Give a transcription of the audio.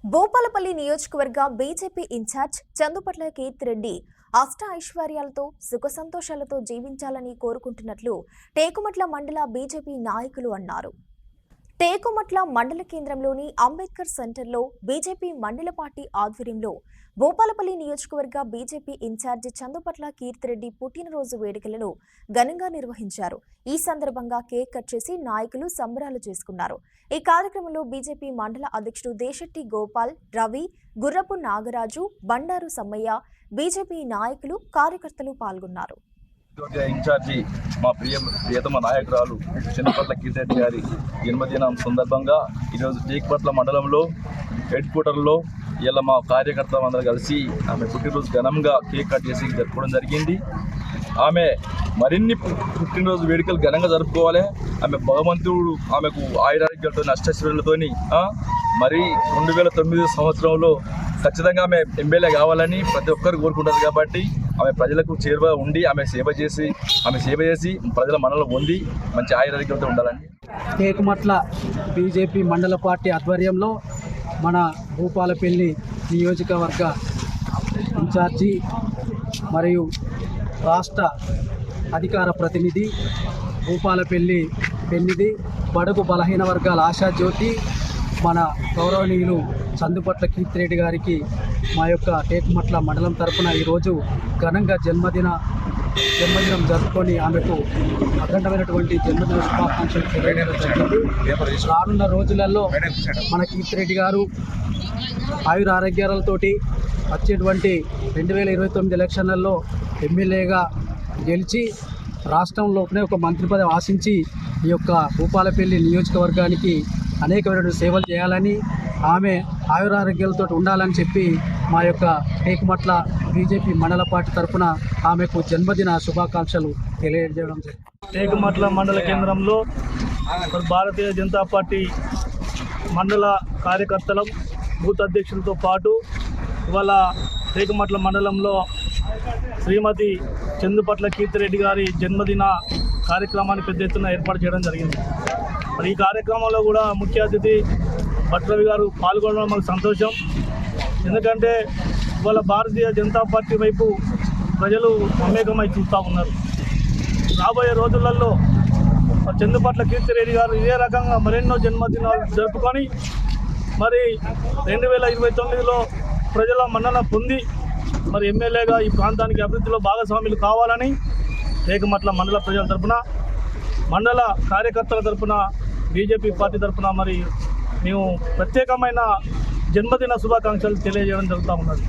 భూపాలపల్లి నియోజకవర్గ BJP incharge Chandupatla Keerthi Reddy అష్ట ఐశ్వర్యాలతో సుఖ సంతోషాలతో జీవించాలని కోరుకుంటున్నట్లు టేకుమట్ల మండల బీజేపీ నాయకులు అన్నారు. టేకుమట్ల మండల కేంద్రంలోని అంబేద్కర్ సెంటర్లో బీజేపీ మండల పార్టీ ఆధ్వర్యంలో భూపాలపల్లి నియోజకవర్గ బీజేపీ ఇన్ఛార్జి చందుపట్ల కీర్తిరెడ్డి పుట్టినరోజు వేడుకలను ఘనంగా నిర్వహించారు. ఈ సందర్భంగా కేక్ కట్ చేసి నాయకులు సంబరాలు చేసుకున్నారు. ఈ కార్యక్రమంలో బీజేపీ మండల అధ్యక్షుడు దేశెట్టి గోపాల్, రవి, గుర్రపు నాగరాజు, బండారు సమ్మయ్య, బీజేపీ నాయకులు, కార్యకర్తలు పాల్గొన్నారు. ఇన్ఛార్జి మా ప్రియతమ నాయకురాలు చందుపట్ల కీర్తిరెడ్డి గారి జన్మదినం సందర్భంగా ఈరోజు టేకుమట్ల మండలంలో హెడ్ క్వార్టర్లో ఇలా మా కార్యకర్తలు అందరూ కలిసి ఆమె పుట్టినరోజు ఘనంగా కేక్ కట్ చేసి జరుపుకోవడం జరిగింది. ఆమె మరిన్ని పుట్టినరోజు వేడుకలు ఘనంగా జరుపుకోవాలి. ఆమె భగవంతుడు ఆమెకు ఆయురారోగ్యాలతో అష్టైశ్వర్యాలతో మరి 2009 సంవత్సరంలో ఖచ్చితంగా ఆమె ఎమ్మెల్యే కావాలని ప్రతి ఒక్కరు కోరుకుంటారు. కాబట్టి ఆమె ప్రజలకు చేరువ ఉండి ఆమె సేవ చేసి ప్రజల మనలో పొంది మంచి ఆయురారోగ్యంతో ఉండాలని టేకుమట్ల బీజేపీ మండల పార్టీ ఆధ్వర్యంలో మన భూపాలపల్లి నియోజకవర్గ ఇన్ఛార్జి మరియు రాష్ట్ర అధికార ప్రతినిధి భూపాలపల్లి పెన్నిది బడుగు బలహీన వర్గాల ఆశాజ్యోతి మన గౌరవనీయులు చందుపట్ల కీర్తిరెడ్డి గారికి మా యొక్క టేకుమట్ల మండలం తరఫున ఈరోజు ఘనంగా జన్మదినం జరుపుకొని ఆమెకు అఖండమైనటువంటి జన్మదిన శుభాకాంక్షలు తెలియజేయడం జరిగింది. రానున్న రోజులలో మన కీర్తిరెడ్డి గారు ఆయుర ఆరోగ్యాలతోటి వచ్చేటువంటి 2029 ఎలక్షన్లలో ఎమ్మెల్యేగా గెలిచి రాష్ట్రంలోనే ఒక మంత్రి పదవి ఆశించి ఈ యొక్క భూపాలపల్లి నియోజకవర్గానికి అనేకమైన సేవలు చేయాలని, ఆమె ఆయురారోగ్యాలతో ఉండాలని చెప్పి మా యొక్క టేకుమట్ల బీజేపీ మండల పార్టీ తరఫున ఆమెకు జన్మదిన శుభాకాంక్షలు తెలియజేయడం జరిగింది. టేకుమట్ల మండల కేంద్రంలో భారతీయ జనతా పార్టీ మండల కార్యకర్తల బూత్ అధ్యక్షులతో పాటు ఇవాళ టేకుమట్ల మండలంలో శ్రీమతి చందుపట్ల కీర్తిరెడ్డి గారి జన్మదిన కార్యక్రమాన్ని పెద్ద ఎత్తున ఏర్పాటు చేయడం జరిగింది. మరి ఈ కార్యక్రమంలో కూడా ముఖ్య అతిథి భట్రవి గారు పాల్గొనడం మాకు సంతోషం. ఎందుకంటే ఇవాళ భారతీయ జనతా పార్టీ వైపు ప్రజలు మమేకమై చూస్తూ ఉన్నారు. రాబోయే రోజులలో చందుపట్ల కీర్తిరెడ్డి గారు ఇదే రకంగా మరెన్నో జన్మదినాలు జరుపుకొని మరి 2029లో ప్రజల మన్నన పొంది మరి ఎమ్మెల్యేగా ఈ ప్రాంతానికి అభివృద్ధిలో భాగస్వాములు కావాలని టేకుమట్ల మండల ప్రజల తరఫున, మండల కార్యకర్తల తరఫున, బీజేపీ పార్టీ తరఫున మరి మేము ప్రత్యేకమైన జన్మదిన శుభాకాంక్షలు తెలియజేయడం జరుగుతూ ఉన్నది.